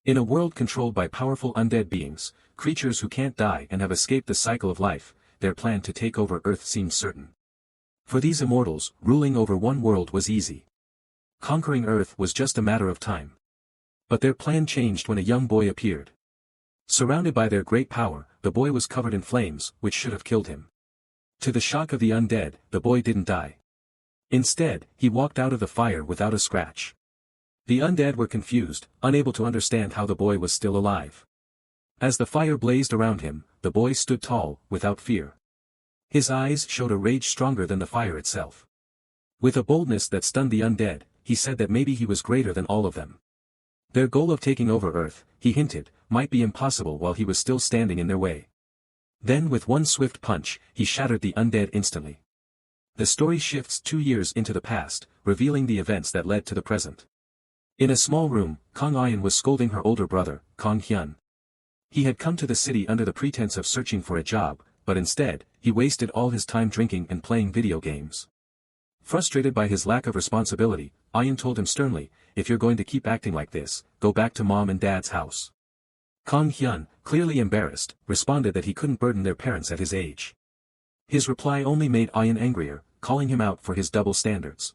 In a world controlled by powerful undead beings, creatures who can't die and have escaped the cycle of life, their plan to take over Earth seemed certain. For these immortals, ruling over one world was easy. Conquering Earth was just a matter of time. But their plan changed when a young boy appeared. Surrounded by their great power, the boy was covered in flames, which should have killed him. To the shock of the undead, the boy didn't die. Instead, he walked out of the fire without a scratch. The undead were confused, unable to understand how the boy was still alive. As the fire blazed around him, the boy stood tall, without fear. His eyes showed a rage stronger than the fire itself. With a boldness that stunned the undead, he said that maybe he was greater than all of them. Their goal of taking over Earth, he hinted, might be impossible while he was still standing in their way. Then with one swift punch, he shattered the undead instantly. The story shifts 2 years into the past, revealing the events that led to the present. In a small room, Kang Hyun was scolding her older brother, Kang Hyun. He had come to the city under the pretense of searching for a job, but instead, he wasted all his time drinking and playing video games. Frustrated by his lack of responsibility, Hyun told him sternly, "If you're going to keep acting like this, go back to mom and dad's house." Kang Hyun, clearly embarrassed, responded that he couldn't burden their parents at his age. His reply only made Hyun angrier, calling him out for his double standards.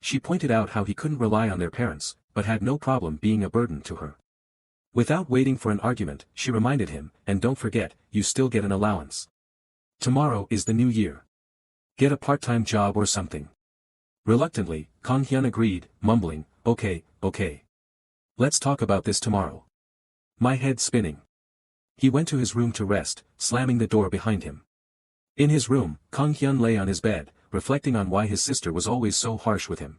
She pointed out how he couldn't rely on their parents, but had no problem being a burden to her. Without waiting for an argument, she reminded him, "And don't forget, you still get an allowance. Tomorrow is the new year. Get a part-time job or something." Reluctantly, Kang Hyun agreed, mumbling, Okay. Let's talk about this tomorrow." My head spinning. He went to his room to rest, slamming the door behind him. In his room, Kang Hyun lay on his bed, reflecting on why his sister was always so harsh with him.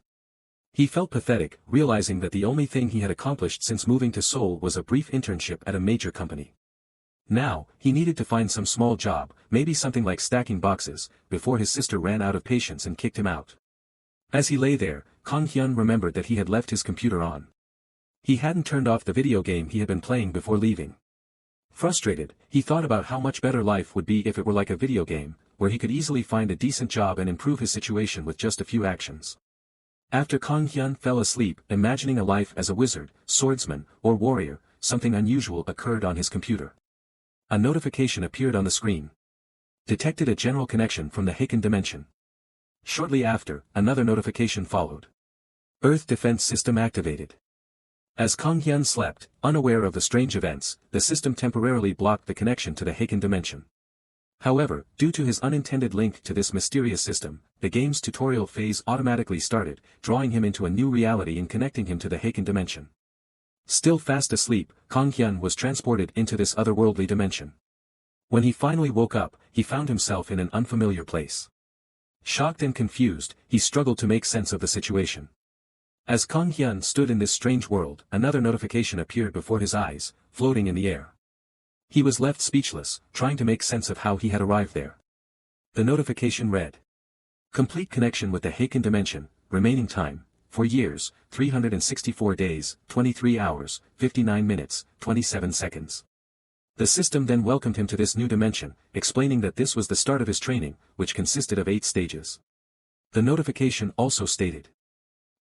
He felt pathetic, realizing that the only thing he had accomplished since moving to Seoul was a brief internship at a major company. Now, he needed to find some small job, maybe something like stacking boxes, before his sister ran out of patience and kicked him out. As he lay there, Kang Hyun remembered that he had left his computer on. He hadn't turned off the video game he had been playing before leaving. Frustrated, he thought about how much better life would be if it were like a video game, where he could easily find a decent job and improve his situation with just a few actions. After Kang Hyun fell asleep, imagining a life as a wizard, swordsman, or warrior, something unusual occurred on his computer. A notification appeared on the screen. Detected a general connection from the hyan dimension. Shortly after, another notification followed. Earth defense system activated. As Kang Hyun slept, unaware of the strange events, the system temporarily blocked the connection to the hyan dimension. However, due to his unintended link to this mysterious system, the game's tutorial phase automatically started, drawing him into a new reality and connecting him to the hyan dimension. Still fast asleep, Kang Hyun was transported into this otherworldly dimension. When he finally woke up, he found himself in an unfamiliar place. Shocked and confused, he struggled to make sense of the situation. As Kang Hyun stood in this strange world, another notification appeared before his eyes, floating in the air. He was left speechless, trying to make sense of how he had arrived there. The notification read: Complete connection with the hyan dimension, remaining time, 4 years, 364 days, 23 hours, 59 minutes, 27 seconds. The system then welcomed him to this new dimension, explaining that this was the start of his training, which consisted of 8 stages. The notification also stated: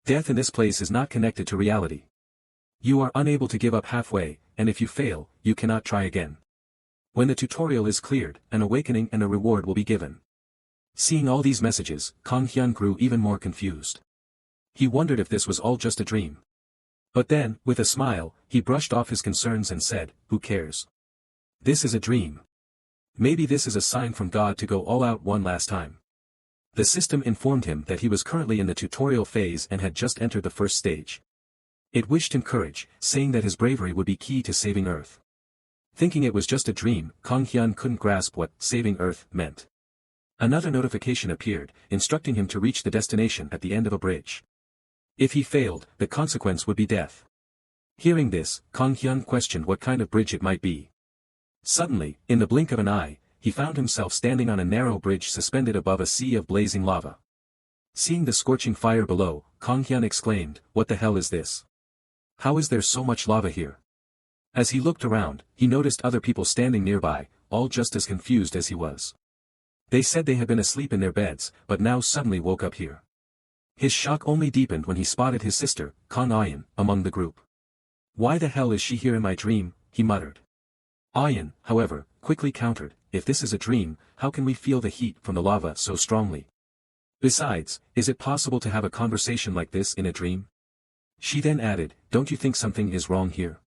Death in this place is not connected to reality. You are unable to give up halfway, and if you fail, you cannot try again. When the tutorial is cleared, an awakening and a reward will be given. Seeing all these messages, Kang Hyun grew even more confused. He wondered if this was all just a dream. But then, with a smile, he brushed off his concerns and said, "Who cares? This is a dream. Maybe this is a sign from God to go all out one last time." The system informed him that he was currently in the tutorial phase and had just entered the first stage. It wished him courage, saying that his bravery would be key to saving Earth. Thinking it was just a dream, Kang Hyun couldn't grasp what saving Earth meant. Another notification appeared, instructing him to reach the destination at the end of a bridge. If he failed, the consequence would be death. Hearing this, Kang Hyun questioned what kind of bridge it might be. Suddenly, in the blink of an eye, he found himself standing on a narrow bridge suspended above a sea of blazing lava. Seeing the scorching fire below, Kang Hyun exclaimed, "What the hell is this? How is there so much lava here?" As he looked around, he noticed other people standing nearby, all just as confused as he was. They said they had been asleep in their beds, but now suddenly woke up here. His shock only deepened when he spotted his sister, Kang Hyun, among the group. Why the hell is she here in my dream, he muttered. Hyan, however, quickly countered, if this is a dream, how can we feel the heat from the lava so strongly? Besides, is it possible to have a conversation like this in a dream? She then added, don't you think something is wrong here?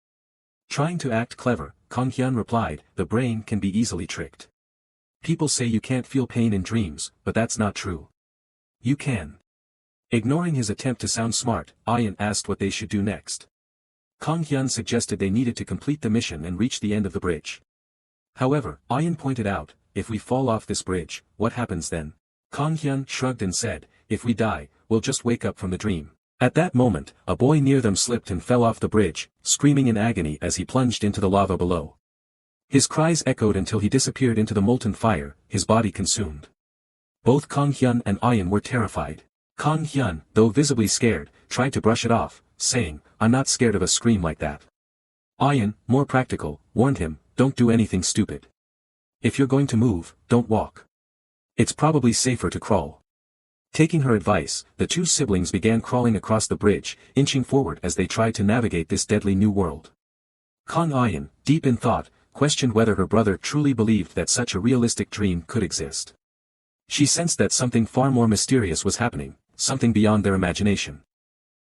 Trying to act clever, Kang Hyun replied, the brain can be easily tricked. People say you can't feel pain in dreams, but that's not true. You can. Ignoring his attempt to sound smart, Hyan asked what they should do next. Kang Hyun suggested they needed to complete the mission and reach the end of the bridge. However, Hyan pointed out, if we fall off this bridge, what happens then? Kang Hyun shrugged and said, if we die, we'll just wake up from the dream. At that moment, a boy near them slipped and fell off the bridge, screaming in agony as he plunged into the lava below. His cries echoed until he disappeared into the molten fire, his body consumed. Both Kang Hyun and Hyan were terrified. Kang Hyun, though visibly scared, tried to brush it off, saying, I'm not scared of a scream like that. Hyan, more practical, warned him, don't do anything stupid. If you're going to move, don't walk. It's probably safer to crawl. Taking her advice, the two siblings began crawling across the bridge, inching forward as they tried to navigate this deadly new world. Kang Hyun, deep in thought, questioned whether her brother truly believed that such a realistic dream could exist. She sensed that something far more mysterious was happening, something beyond their imagination.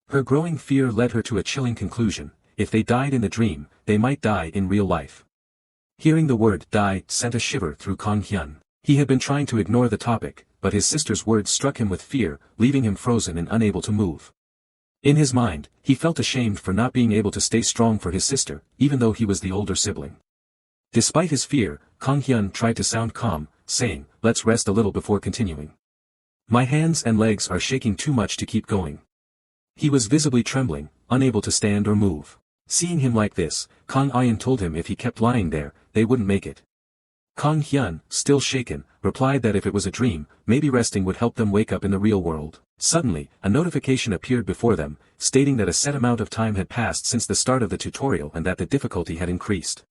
Her growing fear led her to a chilling conclusion, if they died in the dream, they might die in real life. Hearing the word die sent a shiver through Kang Hyun. He had been trying to ignore the topic, but his sister's words struck him with fear, leaving him frozen and unable to move. In his mind, he felt ashamed for not being able to stay strong for his sister, even though he was the older sibling. Despite his fear, Kang Hyun tried to sound calm, saying, let's rest a little before continuing. My hands and legs are shaking too much to keep going. He was visibly trembling, unable to stand or move. Seeing him like this, Kang Hyun told him if he kept lying there, they wouldn't make it. Kang Hyun, still shaken, replied that if it was a dream, maybe resting would help them wake up in the real world. Suddenly, a notification appeared before them, stating that a set amount of time had passed since the start of the tutorial and that the difficulty had increased.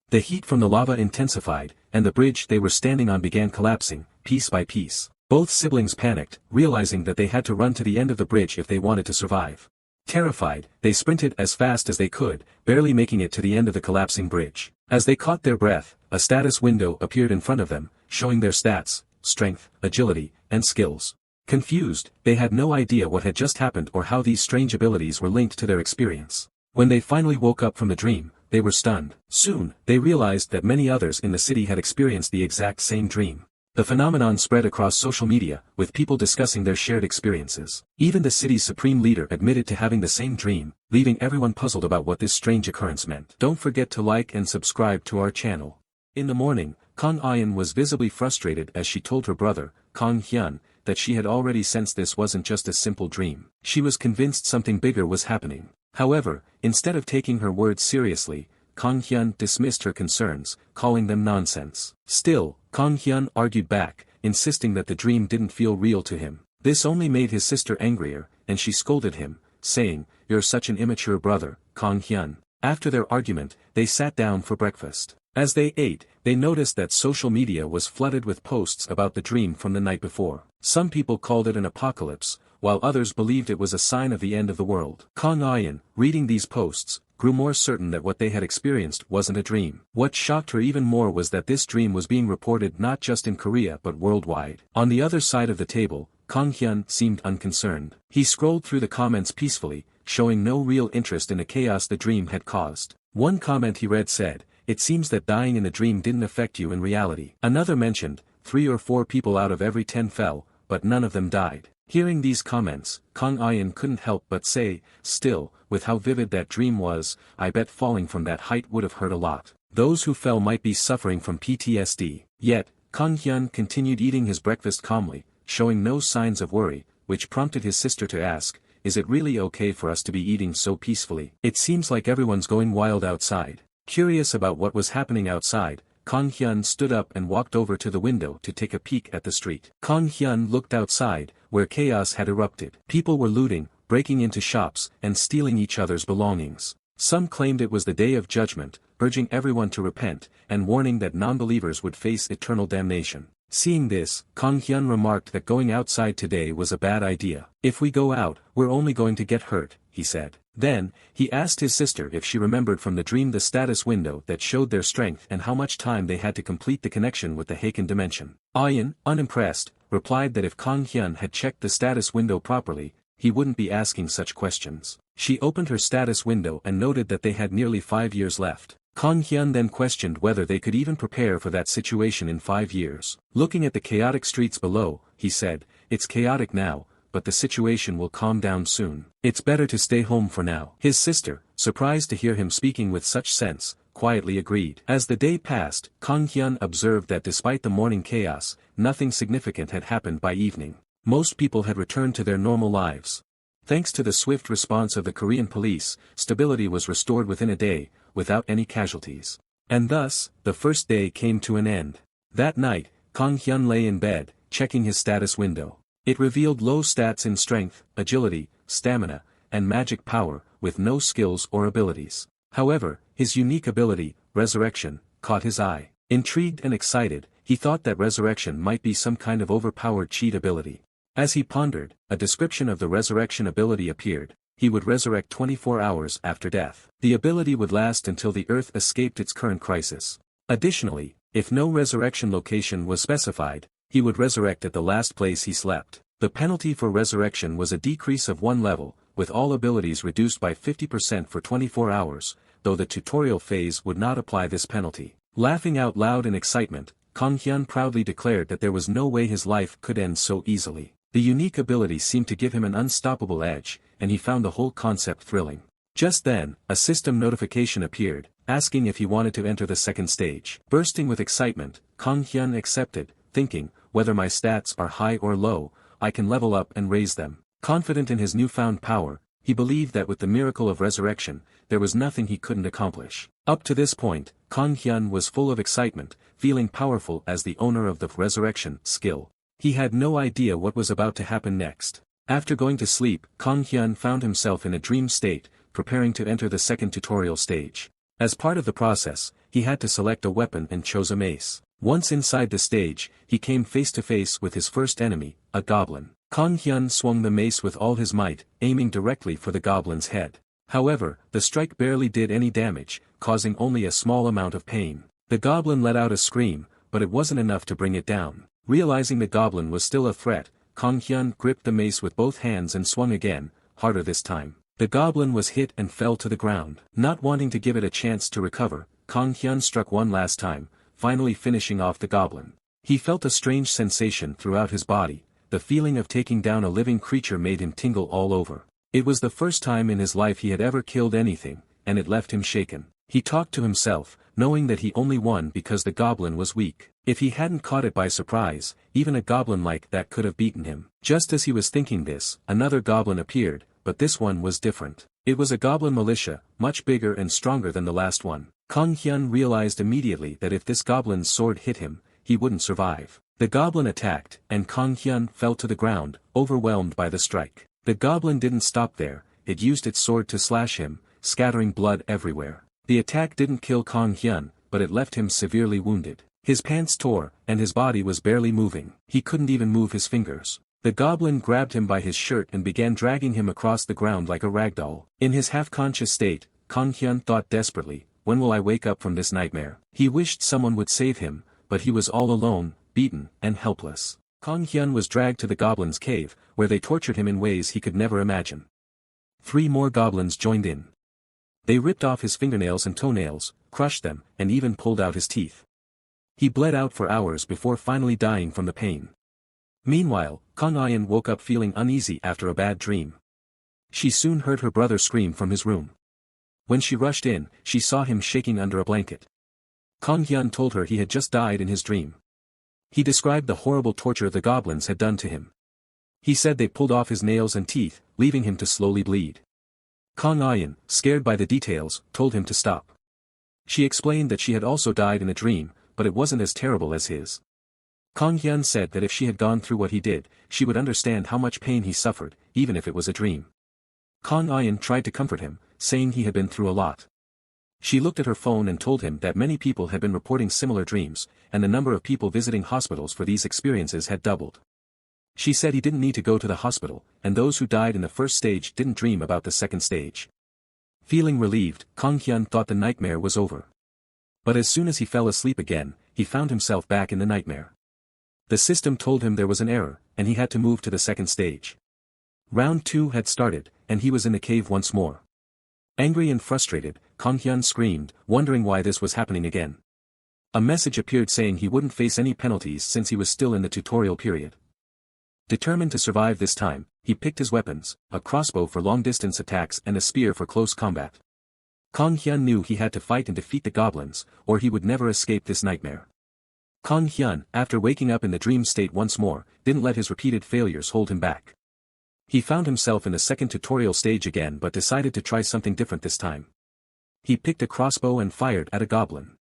The heat from the lava intensified, and the bridge they were standing on began collapsing, piece by piece. Both siblings panicked, realizing that they had to run to the end of the bridge if they wanted to survive. Terrified, they sprinted as fast as they could, barely making it to the end of the collapsing bridge. As they caught their breath, a status window appeared in front of them, showing their stats, strength, agility, and skills. Confused, they had no idea what had just happened or how these strange abilities were linked to their experience. When they finally woke up from the dream, they were stunned. Soon, they realized that many others in the city had experienced the exact same dream. The phenomenon spread across social media, with people discussing their shared experiences. Even the city's supreme leader admitted to having the same dream, leaving everyone puzzled about what this strange occurrence meant. Don't forget to like and subscribe to our channel. In the morning, Kang Hyun was visibly frustrated as she told her brother, Kang Hyun, that she had already sensed this wasn't just a simple dream. She was convinced something bigger was happening. However, instead of taking her words seriously, Kang Hyun dismissed her concerns, calling them nonsense. Still, Kang Hyun argued back, insisting that the dream didn't feel real to him. This only made his sister angrier, and she scolded him, saying, "You're such an immature brother, Kang Hyun." After their argument, they sat down for breakfast. As they ate, they noticed that social media was flooded with posts about the dream from the night before. Some people called it an apocalypse, while others believed it was a sign of the end of the world. Kang Hyun, reading these posts, grew more certain that what they had experienced wasn't a dream. What shocked her even more was that this dream was being reported not just in Korea but worldwide. On the other side of the table, Kang Hyun seemed unconcerned. He scrolled through the comments peacefully, showing no real interest in the chaos the dream had caused. One comment he read said, "It seems that dying in the dream didn't affect you in reality." Another mentioned, 3 or 4 people out of every 10 fell, but none of them died. Hearing these comments, Kang Hyun couldn't help but say, still, with how vivid that dream was, I bet falling from that height would have hurt a lot. Those who fell might be suffering from PTSD. Yet, Kang Hyun continued eating his breakfast calmly, showing no signs of worry, which prompted his sister to ask, "Is it really okay for us to be eating so peacefully? It seems like everyone's going wild outside." Curious about what was happening outside, Kang Hyun stood up and walked over to the window to take a peek at the street. Kang Hyun looked outside, where chaos had erupted. People were looting, breaking into shops, and stealing each other's belongings. Some claimed it was the day of judgment, urging everyone to repent, and warning that non-believers would face eternal damnation. Seeing this, Kang Hyun remarked that going outside today was a bad idea. "If we go out, we're only going to get hurt," he said. Then, he asked his sister if she remembered from the dream the status window that showed their strength and how much time they had to complete the connection with the Heikan dimension. Hyan, unimpressed, replied that if Kang Hyun had checked the status window properly, he wouldn't be asking such questions. She opened her status window and noted that they had nearly 5 years left. Kang Hyun then questioned whether they could even prepare for that situation in 5 years. Looking at the chaotic streets below, he said, "It's chaotic now, but the situation will calm down soon. It's better to stay home for now." His sister, surprised to hear him speaking with such sense, quietly agreed. As the day passed, Kang Hyun observed that despite the morning chaos, nothing significant had happened by evening. Most people had returned to their normal lives. Thanks to the swift response of the Korean police, stability was restored within a day, without any casualties. And thus, the first day came to an end. That night, Kang Hyun lay in bed, checking his status window. It revealed low stats in strength, agility, stamina, and magic power, with no skills or abilities. However, his unique ability, Resurrection, caught his eye. Intrigued and excited, he thought that Resurrection might be some kind of overpowered cheat ability. As he pondered, a description of the Resurrection ability appeared. He would resurrect 24 hours after death. The ability would last until the Earth escaped its current crisis. Additionally, if no resurrection location was specified, he would resurrect at the last place he slept. The penalty for resurrection was a decrease of 1 level, with all abilities reduced by 50% for 24 hours, though the tutorial phase would not apply this penalty. Laughing out loud in excitement, Kang Hyun proudly declared that there was no way his life could end so easily. The unique ability seemed to give him an unstoppable edge, and he found the whole concept thrilling. Just then, a system notification appeared, asking if he wanted to enter the second stage. Bursting with excitement, Kang Hyun accepted, thinking, whether my stats are high or low, I can level up and raise them. Confident in his newfound power, he believed that with the miracle of resurrection, there was nothing he couldn't accomplish. Up to this point, Kang Hyun was full of excitement, feeling powerful as the owner of the resurrection skill. He had no idea what was about to happen next. After going to sleep, Kang Hyun found himself in a dream state, preparing to enter the second tutorial stage. As part of the process, he had to select a weapon and chose a mace. Once inside the stage, he came face to face with his first enemy, a goblin. Kang Hyun swung the mace with all his might, aiming directly for the goblin's head. However, the strike barely did any damage, causing only a small amount of pain. The goblin let out a scream, but it wasn't enough to bring it down. Realizing the goblin was still a threat, Kang Hyun gripped the mace with both hands and swung again, harder this time. The goblin was hit and fell to the ground. Not wanting to give it a chance to recover, Kang Hyun struck one last time, finally finishing off the goblin. He felt a strange sensation throughout his body. The feeling of taking down a living creature made him tingle all over. It was the first time in his life he had ever killed anything, and it left him shaken. He talked to himself, knowing that he only won because the goblin was weak. If he hadn't caught it by surprise, even a goblin like that could have beaten him. Just as he was thinking this, another goblin appeared, but this one was different. It was a goblin militia, much bigger and stronger than the last one. Kang Hyun realized immediately that if this goblin's sword hit him, he wouldn't survive. The goblin attacked, and Kang Hyun fell to the ground, overwhelmed by the strike. The goblin didn't stop there, it used its sword to slash him, scattering blood everywhere. The attack didn't kill Kang Hyun, but it left him severely wounded. His pants tore, and his body was barely moving. He couldn't even move his fingers. The goblin grabbed him by his shirt and began dragging him across the ground like a ragdoll. In his half-conscious state, Kang Hyun thought desperately, when will I wake up from this nightmare? He wished someone would save him, but he was all alone, beaten, and helpless. Kang Hyun was dragged to the goblin's cave, where they tortured him in ways he could never imagine. 3 more goblins joined in. They ripped off his fingernails and toenails, crushed them, and even pulled out his teeth. He bled out for hours before finally dying from the pain. Meanwhile, Kang Hyun woke up feeling uneasy after a bad dream. She soon heard her brother scream from his room. When she rushed in, she saw him shaking under a blanket. Kang Hyun told her he had just died in his dream. He described the horrible torture the goblins had done to him. He said they pulled off his nails and teeth, leaving him to slowly bleed. Kang Hyun, scared by the details, told him to stop. She explained that she had also died in a dream, but it wasn't as terrible as his. Kang Hyun said that if she had gone through what he did, she would understand how much pain he suffered, even if it was a dream. Kang Hyun tried to comfort him, saying he had been through a lot. She looked at her phone and told him that many people had been reporting similar dreams, and the number of people visiting hospitals for these experiences had doubled. She said he didn't need to go to the hospital, and those who died in the first stage didn't dream about the second stage. Feeling relieved, Kang Hyun thought the nightmare was over. But as soon as he fell asleep again, he found himself back in the nightmare. The system told him there was an error, and he had to move to the second stage. Round 2 had started, and he was in the cave once more. Angry and frustrated, Kang Hyun screamed, wondering why this was happening again. A message appeared saying he wouldn't face any penalties since he was still in the tutorial period. Determined to survive this time, he picked his weapons, a crossbow for long-distance attacks and a spear for close combat. Kang Hyun knew he had to fight and defeat the goblins, or he would never escape this nightmare. Kang Hyun, after waking up in the dream state once more, didn't let his repeated failures hold him back. He found himself in the second tutorial stage again but decided to try something different this time. He picked a crossbow and fired at a goblin.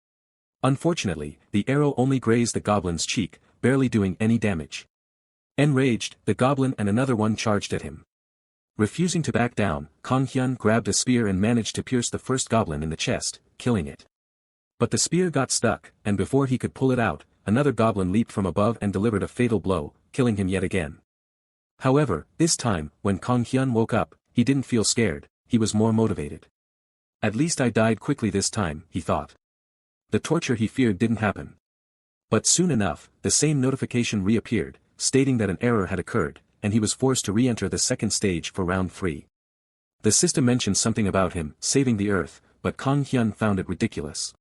Unfortunately, the arrow only grazed the goblin's cheek, barely doing any damage. Enraged, the goblin and another one charged at him. Refusing to back down, Kang Hyun grabbed a spear and managed to pierce the first goblin in the chest, killing it. But the spear got stuck, and before he could pull it out, another goblin leaped from above and delivered a fatal blow, killing him yet again. However, this time, when Kang Hyun woke up, he didn't feel scared, he was more motivated. At least I died quickly this time, he thought. The torture he feared didn't happen. But soon enough, the same notification reappeared, stating that an error had occurred, and he was forced to re-enter the second stage for round 3. The system mentioned something about him saving the Earth, but Kang Hyun found it ridiculous.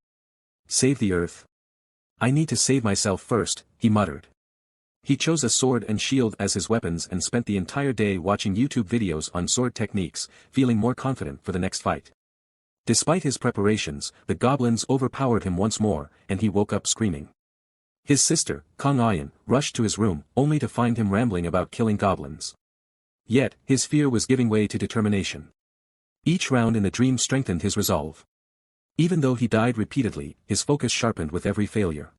Save the Earth? I need to save myself first, he muttered. He chose a sword and shield as his weapons and spent the entire day watching YouTube videos on sword techniques, feeling more confident for the next fight. Despite his preparations, the goblins overpowered him once more, and he woke up screaming. His sister, Kang Hyun, rushed to his room, only to find him rambling about killing goblins. Yet, his fear was giving way to determination. Each round in the dream strengthened his resolve. Even though he died repeatedly, his focus sharpened with every failure.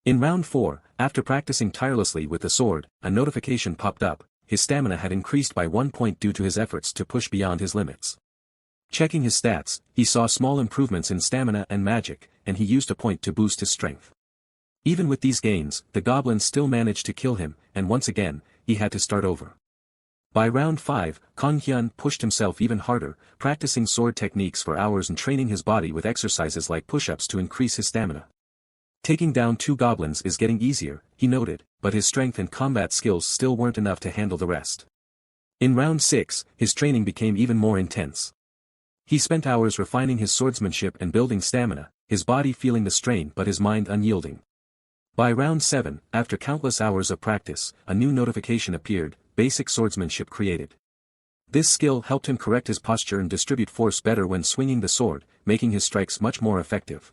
In round 4, after practicing tirelessly with the sword, a notification popped up. His stamina had increased by 1 point due to his efforts to push beyond his limits. Checking his stats, he saw small improvements in stamina and magic, and he used a point to boost his strength. Even with these gains, the goblins still managed to kill him, and once again, he had to start over. By round 5, Kang Hyun pushed himself even harder, practicing sword techniques for hours and training his body with exercises like push-ups to increase his stamina. Taking down 2 goblins is getting easier, he noted, but his strength and combat skills still weren't enough to handle the rest. In round 6, his training became even more intense. He spent hours refining his swordsmanship and building stamina, his body feeling the strain but his mind unyielding. By round 7, after countless hours of practice, a new notification appeared, basic swordsmanship created. This skill helped him correct his posture and distribute force better when swinging the sword, making his strikes much more effective.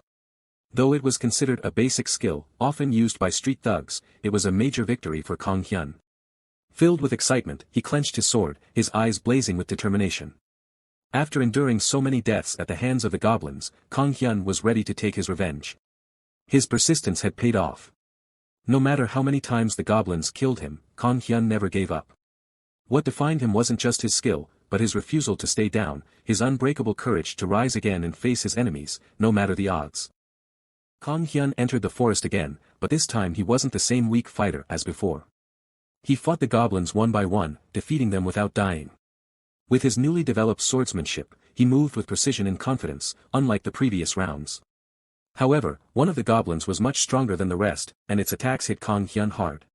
Though it was considered a basic skill, often used by street thugs, it was a major victory for Kang Hyun. Filled with excitement, he clenched his sword, his eyes blazing with determination. After enduring so many deaths at the hands of the goblins, Kang Hyun was ready to take his revenge. His persistence had paid off. No matter how many times the goblins killed him, Kang Hyun never gave up. What defined him wasn't just his skill, but his refusal to stay down, his unbreakable courage to rise again and face his enemies, no matter the odds. Kang Hyun entered the forest again, but this time he wasn't the same weak fighter as before. He fought the goblins one by one, defeating them without dying. With his newly developed swordsmanship, he moved with precision and confidence, unlike the previous rounds. However, one of the goblins was much stronger than the rest, and its attacks hit Kang Hyun hard.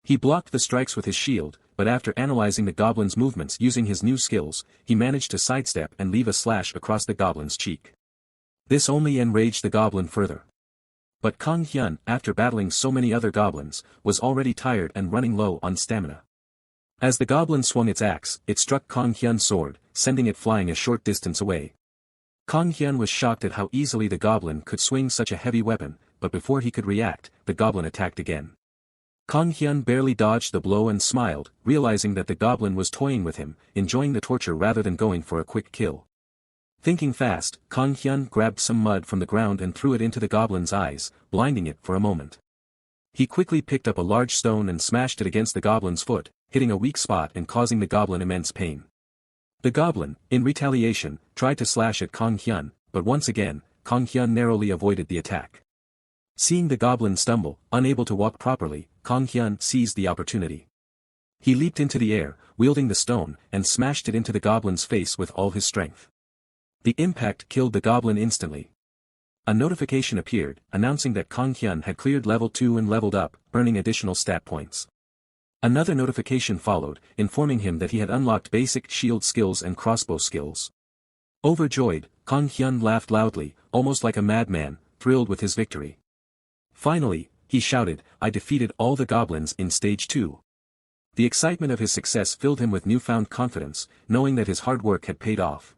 He blocked the strikes with his shield, but after analyzing the goblin's movements using his new skills, he managed to sidestep and leave a slash across the goblin's cheek. This only enraged the goblin further. But Kang Hyun, after battling so many other goblins, was already tired and running low on stamina. As the goblin swung its axe, it struck Kang Hyun's sword, sending it flying a short distance away. Kang Hyun was shocked at how easily the goblin could swing such a heavy weapon, but before he could react, the goblin attacked again. Kang Hyun barely dodged the blow and smiled, realizing that the goblin was toying with him, enjoying the torture rather than going for a quick kill. Thinking fast, Kang Hyun grabbed some mud from the ground and threw it into the goblin's eyes, blinding it for a moment. He quickly picked up a large stone and smashed it against the goblin's foot, hitting a weak spot and causing the goblin immense pain. The goblin, in retaliation, tried to slash at Kang Hyun, but once again, Kang Hyun narrowly avoided the attack. Seeing the goblin stumble, unable to walk properly, Kang Hyun seized the opportunity. He leaped into the air, wielding the stone, and smashed it into the goblin's face with all his strength. The impact killed the goblin instantly. A notification appeared, announcing that Kang Hyun had cleared level 2 and leveled up, earning additional stat points. Another notification followed, informing him that he had unlocked basic shield skills and crossbow skills. Overjoyed, Kang Hyun laughed loudly, almost like a madman, thrilled with his victory. Finally, he shouted, "I defeated all the goblins in Stage 2. The excitement of his success filled him with newfound confidence, knowing that his hard work had paid off.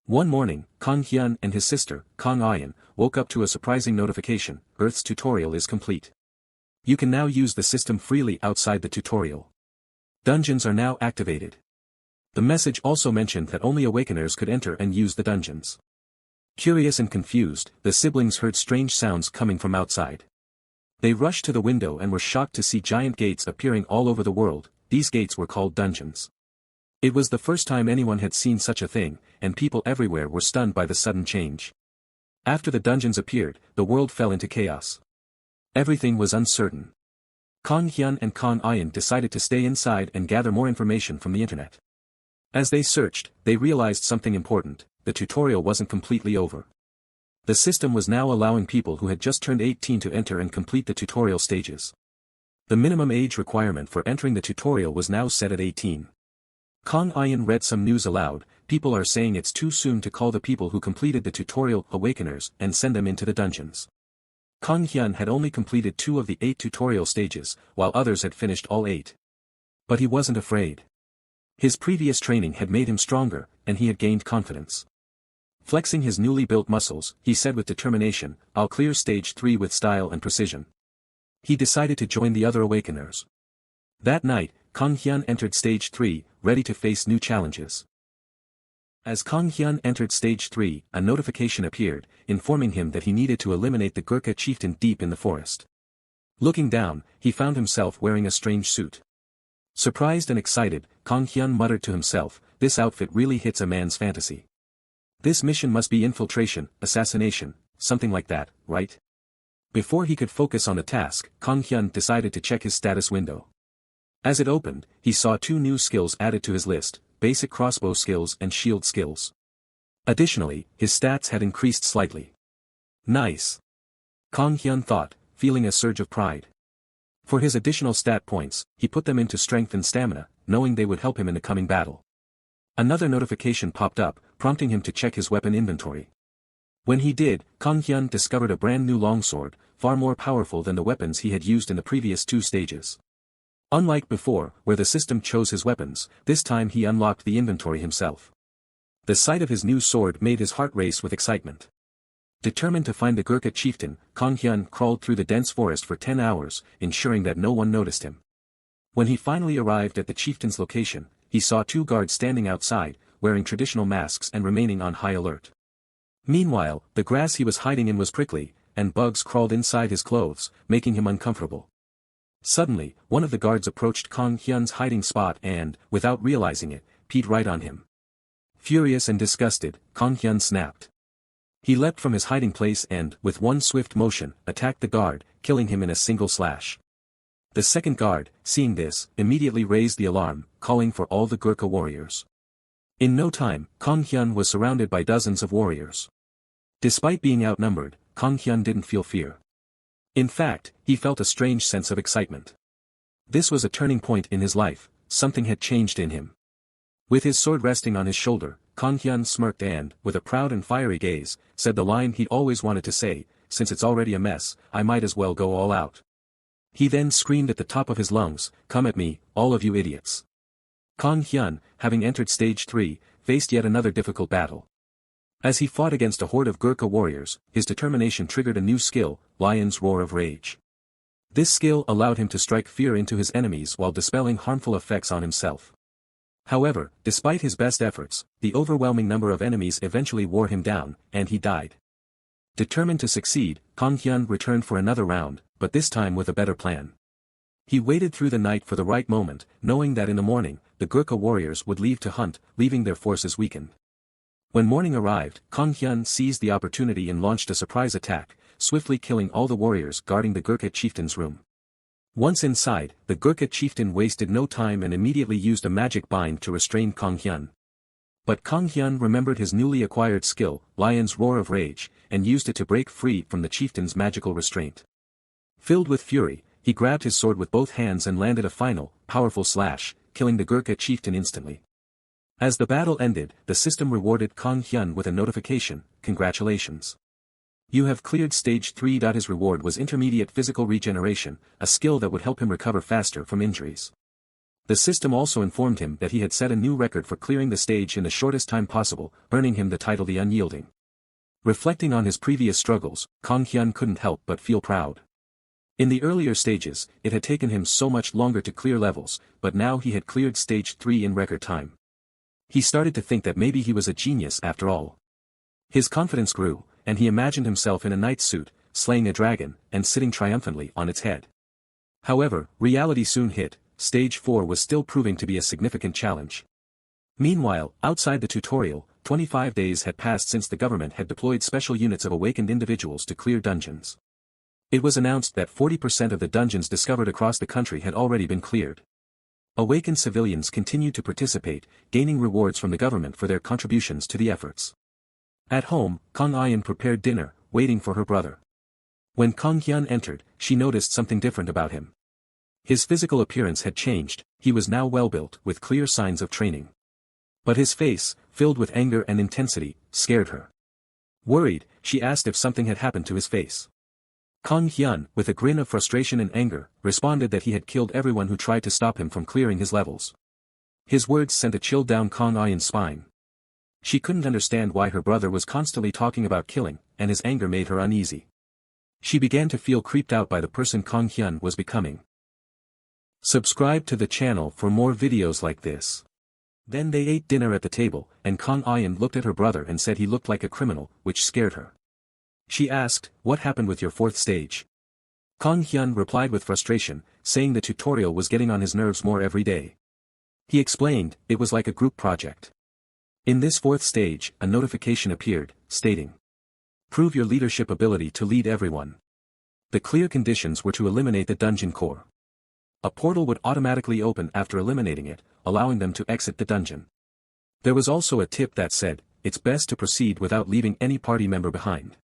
One morning, Kang Hyun and his sister, Kang Hyun, woke up to a surprising notification: Earth's tutorial is complete. You can now use the system freely outside the tutorial. Dungeons are now activated. The message also mentioned that only awakeners could enter and use the dungeons. Curious and confused, the siblings heard strange sounds coming from outside. They rushed to the window and were shocked to see giant gates appearing all over the world. These gates were called dungeons. It was the first time anyone had seen such a thing, and people everywhere were stunned by the sudden change. After the dungeons appeared, the world fell into chaos. Everything was uncertain. Kang Hyun and Kang Hyun decided to stay inside and gather more information from the internet. As they searched, they realized something important: the tutorial wasn't completely over. The system was now allowing people who had just turned 18 to enter and complete the tutorial stages. The minimum age requirement for entering the tutorial was now set at 18. Kang Hyun read some news aloud. People are saying it's too soon to call the people who completed the tutorial awakeners and send them into the dungeons. Kang Hyun had only completed 2 of the 8 tutorial stages, while others had finished all 8. But he wasn't afraid. His previous training had made him stronger, and he had gained confidence. Flexing his newly built muscles, he said with determination, "I'll clear stage 3 with style and precision." He decided to join the other awakeners. That night, Kang Hyun entered stage 3, ready to face new challenges. As Kang Hyun entered stage 3, a notification appeared, informing him that he needed to eliminate the Gurkha chieftain deep in the forest. Looking down, he found himself wearing a strange suit. Surprised and excited, Kang Hyun muttered to himself, "This outfit really hits a man's fantasy. This mission must be infiltration, assassination, something like that, right?" Before he could focus on the task, Kang Hyun decided to check his status window. As it opened, he saw 2 new skills added to his list: basic crossbow skills and shield skills. Additionally, his stats had increased slightly. Nice. Kang Hyun thought, feeling a surge of pride. For his additional stat points, he put them into strength and stamina, knowing they would help him in the coming battle. Another notification popped up, prompting him to check his weapon inventory. When he did, Kang Hyun discovered a brand new longsword, far more powerful than the weapons he had used in the previous 2 stages. Unlike before, where the system chose his weapons, this time he unlocked the inventory himself. The sight of his new sword made his heart race with excitement. Determined to find the Gurkha chieftain, Kang Hyun crawled through the dense forest for 10 hours, ensuring that no one noticed him. When he finally arrived at the chieftain's location, he saw 2 guards standing outside, wearing traditional masks and remaining on high alert. Meanwhile, the grass he was hiding in was prickly, and bugs crawled inside his clothes, making him uncomfortable. Suddenly, one of the guards approached Kang Hyun's hiding spot and, without realizing it, peed right on him. Furious and disgusted, Kang Hyun snapped. He leapt from his hiding place and, with one swift motion, attacked the guard, killing him in a single slash. The second guard, seeing this, immediately raised the alarm, calling for all the Gurkha warriors. In no time, Kang Hyun was surrounded by dozens of warriors. Despite being outnumbered, Kang Hyun didn't feel fear. In fact, he felt a strange sense of excitement. This was a turning point in his life. Something had changed in him. With his sword resting on his shoulder, Kang Hyun smirked and, with a proud and fiery gaze, said the line he'd always wanted to say: "Since it's already a mess, I might as well go all out." He then screamed at the top of his lungs, "Come at me, all of you idiots." Kang Hyun, having entered stage 3, faced yet another difficult battle. As he fought against a horde of Gurkha warriors, his determination triggered a new skill: Lion's Roar of Rage. This skill allowed him to strike fear into his enemies while dispelling harmful effects on himself. However, despite his best efforts, the overwhelming number of enemies eventually wore him down, and he died. Determined to succeed, Kang Hyun returned for another round, but this time with a better plan. He waited through the night for the right moment, knowing that in the morning, the Gurkha warriors would leave to hunt, leaving their forces weakened. When morning arrived, Kang Hyun seized the opportunity and launched a surprise attack, swiftly killing all the warriors guarding the Gurkha chieftain's room. Once inside, the Gurkha chieftain wasted no time and immediately used a magic bind to restrain Kang Hyun. But Kang Hyun remembered his newly acquired skill, Lion's Roar of Rage, and used it to break free from the chieftain's magical restraint. Filled with fury, he grabbed his sword with both hands and landed a final, powerful slash, killing the Gurkha chieftain instantly. As the battle ended, the system rewarded Kang Hyun with a notification, "Congratulations. You have cleared stage 3." His reward was intermediate physical regeneration, a skill that would help him recover faster from injuries. The system also informed him that he had set a new record for clearing the stage in the shortest time possible, earning him the title the Unyielding. Reflecting on his previous struggles, Kang Hyun couldn't help but feel proud. In the earlier stages, it had taken him so much longer to clear levels, but now he had cleared stage 3 in record time. He started to think that maybe he was a genius after all. His confidence grew, and he imagined himself in a knight's suit, slaying a dragon, and sitting triumphantly on its head. However, reality soon hit. Stage 4 was still proving to be a significant challenge. Meanwhile, outside the tutorial, 25 days had passed since the government had deployed special units of awakened individuals to clear dungeons. It was announced that 40% of the dungeons discovered across the country had already been cleared. Awakened civilians continued to participate, gaining rewards from the government for their contributions to the efforts. At home, Kang Hyun prepared dinner, waiting for her brother. When Kang Hyun entered, she noticed something different about him. His physical appearance had changed, he was now well-built, with clear signs of training. But his face, filled with anger and intensity, scared her. Worried, she asked if something had happened to his face. Kang Hyun, with a grin of frustration and anger, responded that he had killed everyone who tried to stop him from clearing his levels. His words sent a chill down Kang Hyun's spine. She couldn't understand why her brother was constantly talking about killing, and his anger made her uneasy. She began to feel creeped out by the person Kang Hyun was becoming. Subscribe to the channel for more videos like this. Then they ate dinner at the table, and Kang Hyun looked at her brother and said he looked like a criminal, which scared her. She asked, "What happened with your 4th stage?" Kang Hyun replied with frustration, saying the tutorial was getting on his nerves more every day. He explained, it was like a group project. In this 4th stage, a notification appeared, stating, "Prove your leadership ability to lead everyone." The clear conditions were to eliminate the dungeon core. A portal would automatically open after eliminating it, allowing them to exit the dungeon. There was also a tip that said, it's best to proceed without leaving any party member behind.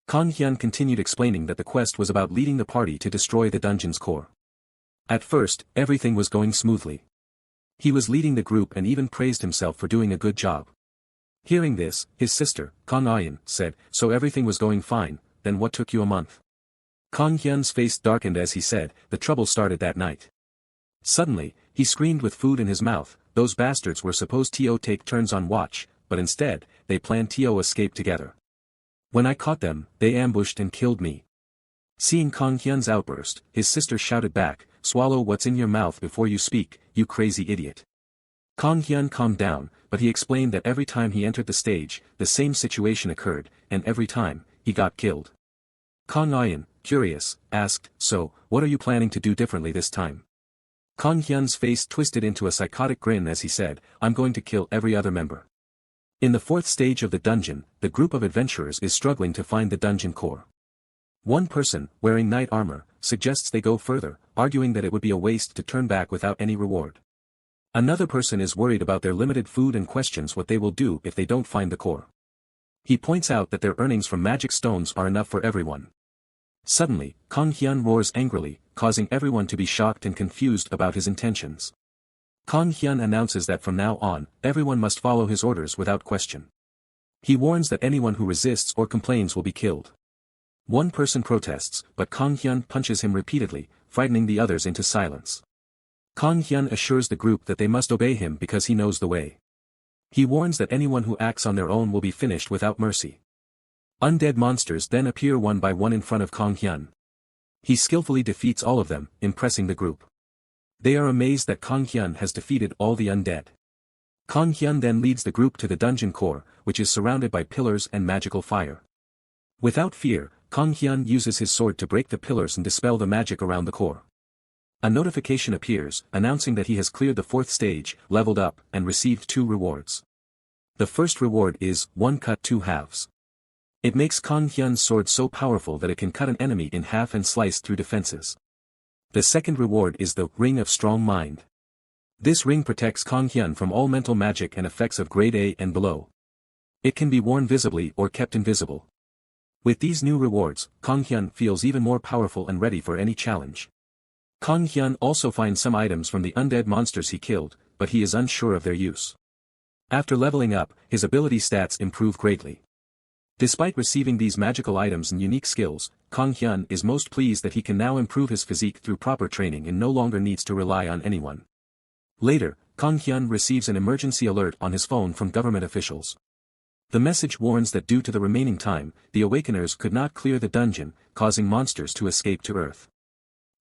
Kang Hyun continued explaining that the quest was about leading the party to destroy the dungeon's core. At first, everything was going smoothly. He was leading the group and even praised himself for doing a good job. Hearing this, his sister, Kang Hyun, said, "So everything was going fine, then what took you a month?" Kang Hyun's face darkened as he said, "The trouble started that night." Suddenly, he screamed with food in his mouth. Those bastards were supposed to take turns on watch, but instead, they planned to escape together. When I caught them, they ambushed and killed me. Seeing Kang Hyun's outburst, his sister shouted back, "Swallow what's in your mouth before you speak, you crazy idiot." Kang Hyun calmed down, but he explained that every time he entered the stage, the same situation occurred, and every time, he got killed. Kang Hyun, curious, asked, "So, what are you planning to do differently this time?" Kang Hyun's face twisted into a psychotic grin as he said, "I'm going to kill every other member." In the 4th stage of the dungeon, the group of adventurers is struggling to find the dungeon core. One person, wearing knight armor, suggests they go further, arguing that it would be a waste to turn back without any reward. Another person is worried about their limited food and questions what they will do if they don't find the core. He points out that their earnings from magic stones are enough for everyone. Suddenly, Kang Hyun roars angrily, causing everyone to be shocked and confused about his intentions. Kang Hyun announces that from now on, everyone must follow his orders without question. He warns that anyone who resists or complains will be killed. One person protests, but Kang Hyun punches him repeatedly, frightening the others into silence. Kang Hyun assures the group that they must obey him because he knows the way. He warns that anyone who acts on their own will be finished without mercy. Undead monsters then appear one by one in front of Kang Hyun. He skillfully defeats all of them, impressing the group. They are amazed that Kang Hyun has defeated all the undead. Kang Hyun then leads the group to the dungeon core, which is surrounded by pillars and magical fire. Without fear, Kang Hyun uses his sword to break the pillars and dispel the magic around the core. A notification appears, announcing that he has cleared the 4th stage, leveled up, and received 2 rewards. The first reward is, 1 cut 2 halves. It makes Kang Hyun's sword so powerful that it can cut an enemy in half and slice through defenses. The second reward is the Ring of Strong Mind. This ring protects Kang Hyun from all mental magic and effects of grade A and below. It can be worn visibly or kept invisible. With these new rewards, Kang Hyun feels even more powerful and ready for any challenge. Kang Hyun also finds some items from the undead monsters he killed, but he is unsure of their use. After leveling up, his ability stats improve greatly. Despite receiving these magical items and unique skills, Kang Hyun is most pleased that he can now improve his physique through proper training and no longer needs to rely on anyone. Later, Kang Hyun receives an emergency alert on his phone from government officials. The message warns that due to the remaining time, the Awakeners could not clear the dungeon, causing monsters to escape to Earth.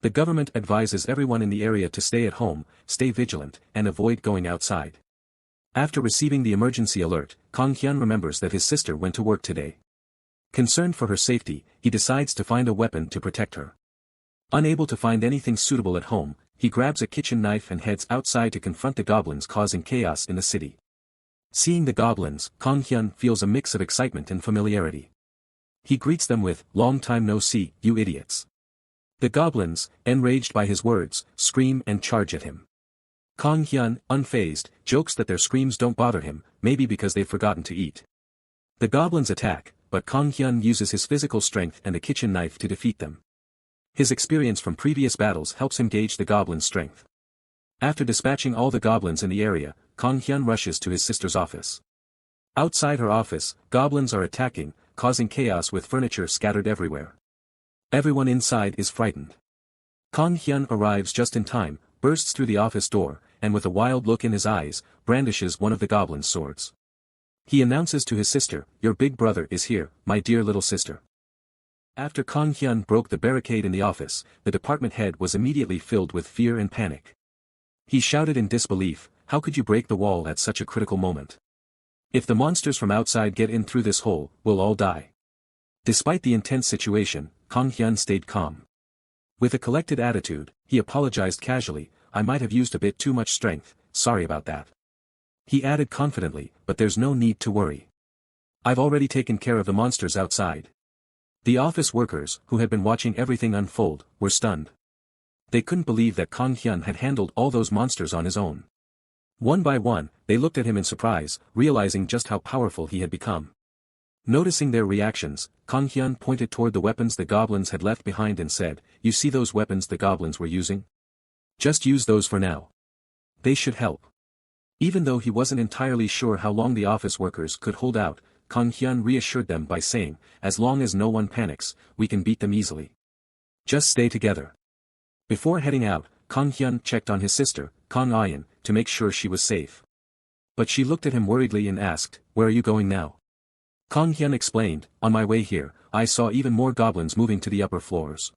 The government advises everyone in the area to stay at home, stay vigilant, and avoid going outside. After receiving the emergency alert, Kang Hyun remembers that his sister went to work today. Concerned for her safety, he decides to find a weapon to protect her. Unable to find anything suitable at home, he grabs a kitchen knife and heads outside to confront the goblins causing chaos in the city. Seeing the goblins, Kang Hyun feels a mix of excitement and familiarity. He greets them with, "Long time no see, you idiots." The goblins, enraged by his words, scream and charge at him. Kang Hyun, unfazed, jokes that their screams don't bother him, maybe because they've forgotten to eat. The goblins attack, but Kang Hyun uses his physical strength and a kitchen knife to defeat them. His experience from previous battles helps him gauge the goblins' strength. After dispatching all the goblins in the area, Kang Hyun rushes to his sister's office. Outside her office, goblins are attacking, causing chaos with furniture scattered everywhere. Everyone inside is frightened. Kang Hyun arrives just in time, bursts through the office door, and with a wild look in his eyes, brandishes one of the goblins' swords. He announces to his sister, "Your big brother is here, my dear little sister." After Kang Hyun broke the barricade in the office, the department head was immediately filled with fear and panic. He shouted in disbelief, "How could you break the wall at such a critical moment? If the monsters from outside get in through this hole, we'll all die." Despite the intense situation, Kang Hyun stayed calm. With a collected attitude, he apologized casually, "I might have used a bit too much strength, sorry about that." He added confidently, "But there's no need to worry. I've already taken care of the monsters outside." The office workers, who had been watching everything unfold, were stunned. They couldn't believe that Kang Hyun had handled all those monsters on his own. One by one, they looked at him in surprise, realizing just how powerful he had become. Noticing their reactions, Kang Hyun pointed toward the weapons the goblins had left behind and said, "You see those weapons the goblins were using? Just use those for now. They should help." Even though he wasn't entirely sure how long the office workers could hold out, Kang Hyun reassured them by saying, "As long as no one panics, we can beat them easily. Just stay together." Before heading out, Kang Hyun checked on his sister, Kang Hyun, to make sure she was safe. But she looked at him worriedly and asked, "Where are you going now?" Kang Hyun explained, "On my way here, I saw even more goblins moving to the upper floors.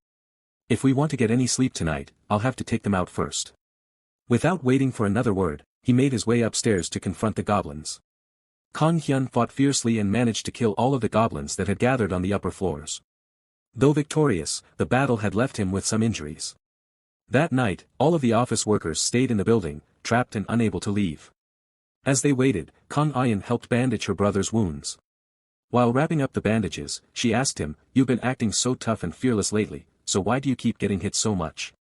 If we want to get any sleep tonight, I'll have to take them out first." Without waiting for another word, he made his way upstairs to confront the goblins. Kang Hyun fought fiercely and managed to kill all of the goblins that had gathered on the upper floors. Though victorious, the battle had left him with some injuries. That night, all of the office workers stayed in the building, trapped and unable to leave. As they waited, Kang Hyun helped bandage her brother's wounds. While wrapping up the bandages, she asked him, "You've been acting so tough and fearless lately, so why do you keep getting hit so much?"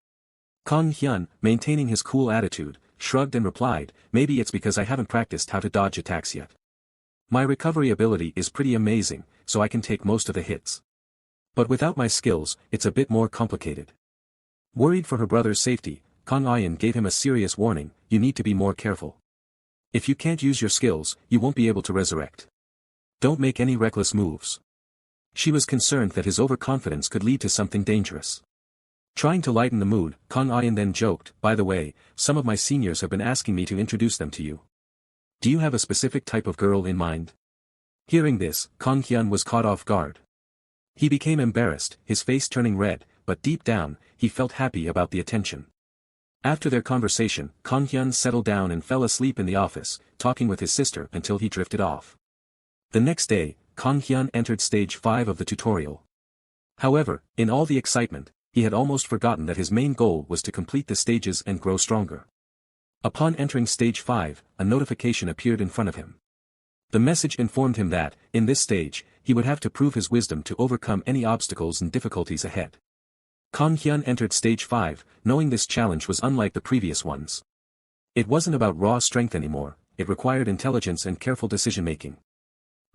Kang Hyun, maintaining his cool attitude, shrugged and replied, "Maybe it's because I haven't practiced how to dodge attacks yet. My recovery ability is pretty amazing, so I can take most of the hits. But without my skills, it's a bit more complicated." Worried for her brother's safety, Kang Hyun gave him a serious warning, "You need to be more careful. If you can't use your skills, you won't be able to resurrect. Don't make any reckless moves." She was concerned that his overconfidence could lead to something dangerous. Trying to lighten the mood, Kang Hyun then joked, "By the way, some of my seniors have been asking me to introduce them to you. Do you have a specific type of girl in mind?" Hearing this, Kang Hyun was caught off guard. He became embarrassed, his face turning red, but deep down, he felt happy about the attention. After their conversation, Kang Hyun settled down and fell asleep in the office, talking with his sister until he drifted off. The next day, Kang Hyun entered stage 5 of the tutorial. However, in all the excitement, he had almost forgotten that his main goal was to complete the stages and grow stronger. Upon entering stage 5, a notification appeared in front of him. The message informed him that, in this stage, he would have to prove his wisdom to overcome any obstacles and difficulties ahead. Kang Hyun entered stage 5, knowing this challenge was unlike the previous ones. It wasn't about raw strength anymore, it required intelligence and careful decision-making.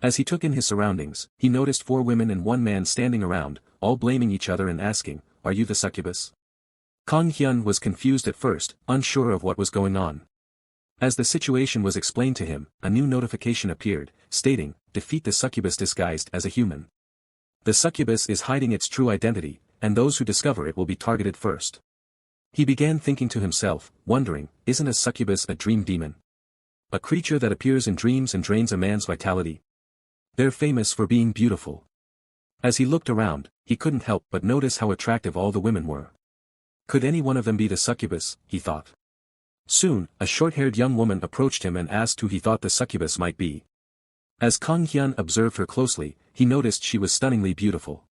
As he took in his surroundings, he noticed 4 women and 1 man standing around, all blaming each other and asking, "Are you the succubus?" Kang Hyun was confused at first, unsure of what was going on. As the situation was explained to him, a new notification appeared, stating, "Defeat the succubus disguised as a human. The succubus is hiding its true identity, and those who discover it will be targeted first." He began thinking to himself, wondering, isn't a succubus a dream demon? A creature that appears in dreams and drains a man's vitality? They're famous for being beautiful. As he looked around, he couldn't help but notice how attractive all the women were. Could any one of them be the succubus, he thought. Soon, a short-haired young woman approached him and asked who he thought the succubus might be. As Kang Hyun observed her closely, he noticed she was stunningly beautiful.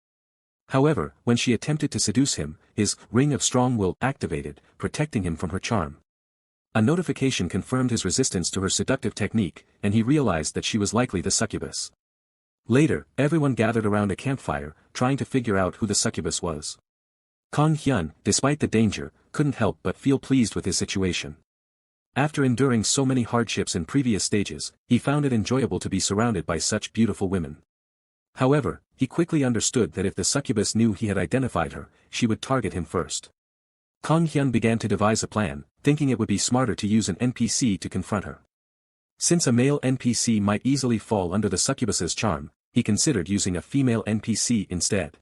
However, when she attempted to seduce him, his ring of strong will activated, protecting him from her charm. A notification confirmed his resistance to her seductive technique, and he realized that she was likely the succubus. Later, everyone gathered around a campfire, trying to figure out who the succubus was. Kang Hyun, despite the danger, couldn't help but feel pleased with his situation. After enduring so many hardships in previous stages, he found it enjoyable to be surrounded by such beautiful women. However, he quickly understood that if the succubus knew he had identified her, she would target him first. Kang Hyun began to devise a plan, thinking it would be smarter to use an NPC to confront her. Since a male NPC might easily fall under the succubus's charm, he considered using a female NPC instead.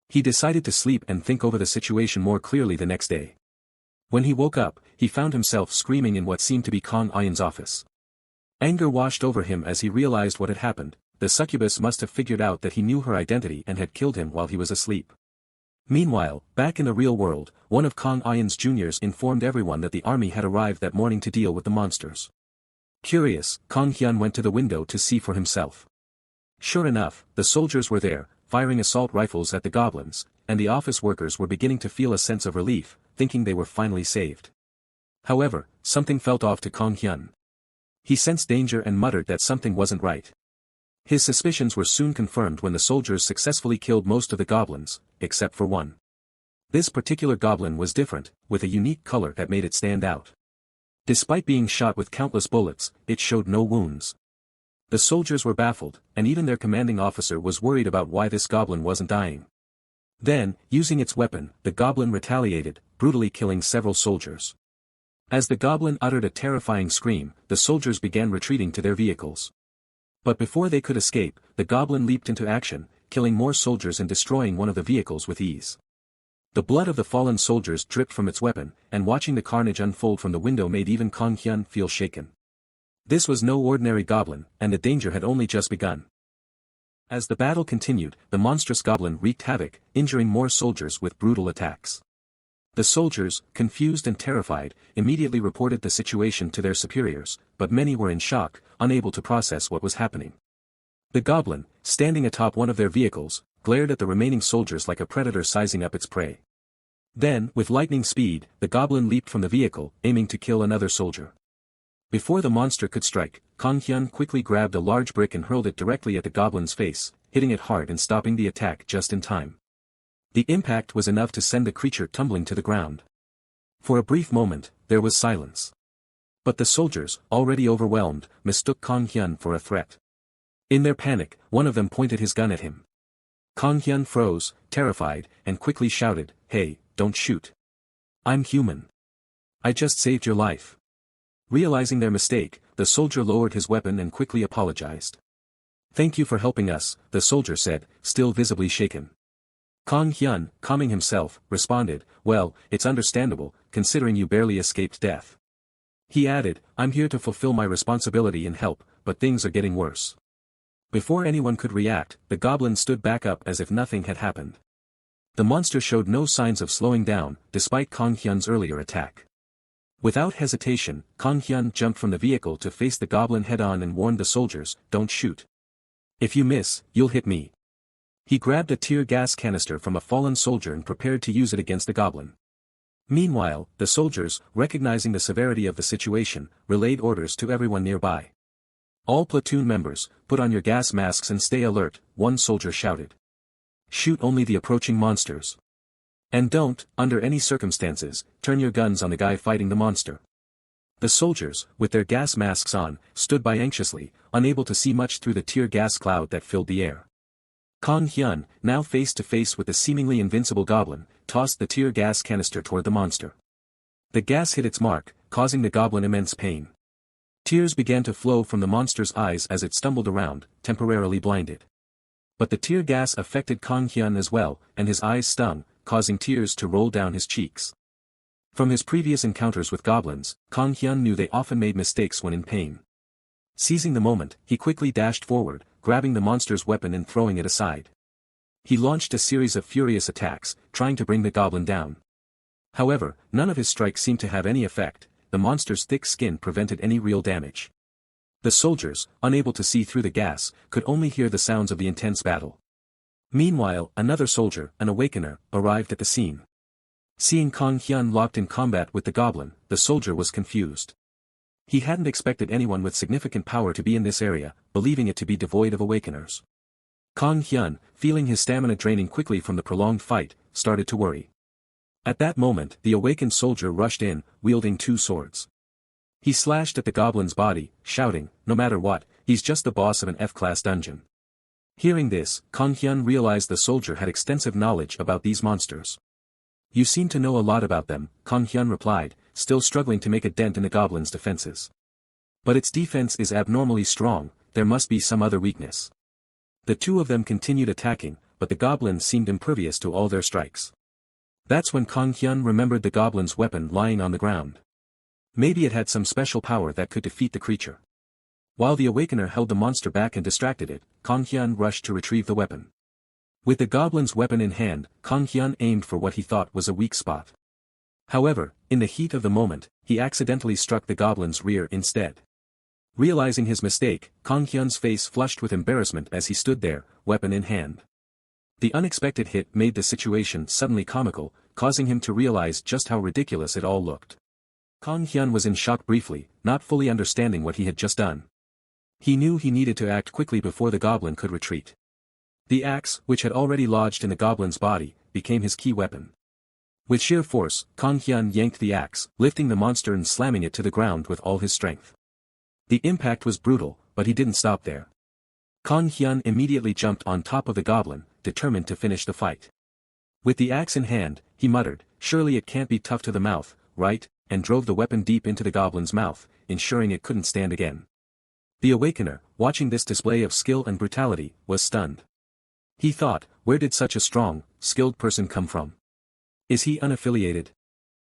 He decided to sleep and think over the situation more clearly the next day. When he woke up, he found himself screaming in what seemed to be Kang Hyun's office. Anger washed over him as he realized what had happened. The succubus must have figured out that he knew her identity and had killed him while he was asleep. Meanwhile, back in the real world, one of Kang Hyun's juniors informed everyone that the army had arrived that morning to deal with the monsters. Curious, Kang Hyun went to the window to see for himself. Sure enough, the soldiers were there, firing assault rifles at the goblins, and the office workers were beginning to feel a sense of relief, thinking they were finally saved. However, something felt off to Kang Hyun. He sensed danger and muttered that something wasn't right. His suspicions were soon confirmed when the soldiers successfully killed most of the goblins, except for one. This particular goblin was different, with a unique color that made it stand out. Despite being shot with countless bullets, it showed no wounds. The soldiers were baffled, and even their commanding officer was worried about why this goblin wasn't dying. Then, using its weapon, the goblin retaliated, brutally killing several soldiers. As the goblin uttered a terrifying scream, the soldiers began retreating to their vehicles. But before they could escape, the goblin leaped into action, killing more soldiers and destroying one of the vehicles with ease. The blood of the fallen soldiers dripped from its weapon, and watching the carnage unfold from the window made even Kang Hyun feel shaken. This was no ordinary goblin, and the danger had only just begun. As the battle continued, the monstrous goblin wreaked havoc, injuring more soldiers with brutal attacks. The soldiers, confused and terrified, immediately reported the situation to their superiors, but many were in shock, unable to process what was happening. The goblin, standing atop one of their vehicles, glared at the remaining soldiers like a predator sizing up its prey. Then, with lightning speed, the goblin leaped from the vehicle, aiming to kill another soldier. Before the monster could strike, Kang Hyun quickly grabbed a large brick and hurled it directly at the goblin's face, hitting it hard and stopping the attack just in time. The impact was enough to send the creature tumbling to the ground. For a brief moment, there was silence. But the soldiers, already overwhelmed, mistook Kang Hyun for a threat. In their panic, one of them pointed his gun at him. Kang Hyun froze, terrified, and quickly shouted, "Hey, don't shoot. I'm human. I just saved your life." Realizing their mistake, the soldier lowered his weapon and quickly apologized. "Thank you for helping us," the soldier said, still visibly shaken. Kang Hyun, calming himself, responded, "Well, it's understandable, considering you barely escaped death." He added, "I'm here to fulfill my responsibility and help, but things are getting worse." Before anyone could react, the goblin stood back up as if nothing had happened. The monster showed no signs of slowing down, despite Kang Hyun's earlier attack. Without hesitation, Kang Hyun jumped from the vehicle to face the goblin head-on and warned the soldiers, "Don't shoot. If you miss, you'll hit me." He grabbed a tear gas canister from a fallen soldier and prepared to use it against the goblin. Meanwhile, the soldiers, recognizing the severity of the situation, relayed orders to everyone nearby. "All platoon members, put on your gas masks and stay alert," one soldier shouted. "Shoot only the approaching monsters. And don't, under any circumstances, turn your guns on the guy fighting the monster." The soldiers, with their gas masks on, stood by anxiously, unable to see much through the tear gas cloud that filled the air. Kang Hyun, now face to face with the seemingly invincible goblin, tossed the tear gas canister toward the monster. The gas hit its mark, causing the goblin immense pain. Tears began to flow from the monster's eyes as it stumbled around, temporarily blinded. But the tear gas affected Kang Hyun as well, and his eyes stung, causing tears to roll down his cheeks. From his previous encounters with goblins, Kang Hyun knew they often made mistakes when in pain. Seizing the moment, he quickly dashed forward, grabbing the monster's weapon and throwing it aside. He launched a series of furious attacks, trying to bring the goblin down. However, none of his strikes seemed to have any effect. The monster's thick skin prevented any real damage. The soldiers, unable to see through the gas, could only hear the sounds of the intense battle. Meanwhile, another soldier, an awakener, arrived at the scene. Seeing Kang Hyun locked in combat with the goblin, the soldier was confused. He hadn't expected anyone with significant power to be in this area, believing it to be devoid of awakeners. Kang Hyun, feeling his stamina draining quickly from the prolonged fight, started to worry. At that moment, the awakened soldier rushed in, wielding two swords. He slashed at the goblin's body, shouting, "No matter what, he's just the boss of an F-class dungeon." Hearing this, Kang Hyun realized the soldier had extensive knowledge about these monsters. "You seem to know a lot about them," Kang Hyun replied, still struggling to make a dent in the goblin's defenses. "But its defense is abnormally strong, there must be some other weakness." The two of them continued attacking, but the goblin seemed impervious to all their strikes. That's when Kang Hyun remembered the goblin's weapon lying on the ground. Maybe it had some special power that could defeat the creature. While the awakener held the monster back and distracted it, Kang Hyun rushed to retrieve the weapon. With the goblin's weapon in hand, Kang Hyun aimed for what he thought was a weak spot. However, in the heat of the moment, he accidentally struck the goblin's rear instead. Realizing his mistake, Kang Hyun's face flushed with embarrassment as he stood there, weapon in hand. The unexpected hit made the situation suddenly comical, causing him to realize just how ridiculous it all looked. Kang Hyun was in shock briefly, not fully understanding what he had just done. He knew he needed to act quickly before the goblin could retreat. The axe, which had already lodged in the goblin's body, became his key weapon. With sheer force, Kang Hyun yanked the axe, lifting the monster and slamming it to the ground with all his strength. The impact was brutal, but he didn't stop there. Kang Hyun immediately jumped on top of the goblin, determined to finish the fight. With the axe in hand, he muttered, "Surely it can't be tough to the mouth, right?" and drove the weapon deep into the goblin's mouth, ensuring it couldn't stand again. The awakener, watching this display of skill and brutality, was stunned. He thought, where did such a strong, skilled person come from? Is he unaffiliated?